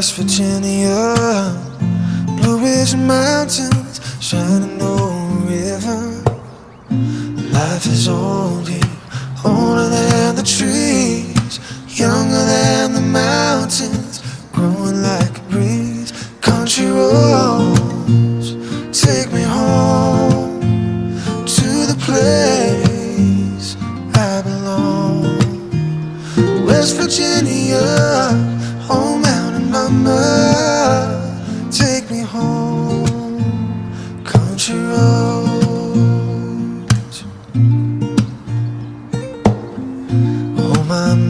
West Virginia, Blue Ridge Mountains, Shenandoah River. Life is old here, older than the trees, younger than the mountains, growing like a breeze. Country roads take me home to the place I belong. West Virginia, old mountain mama, take me home. Country roads.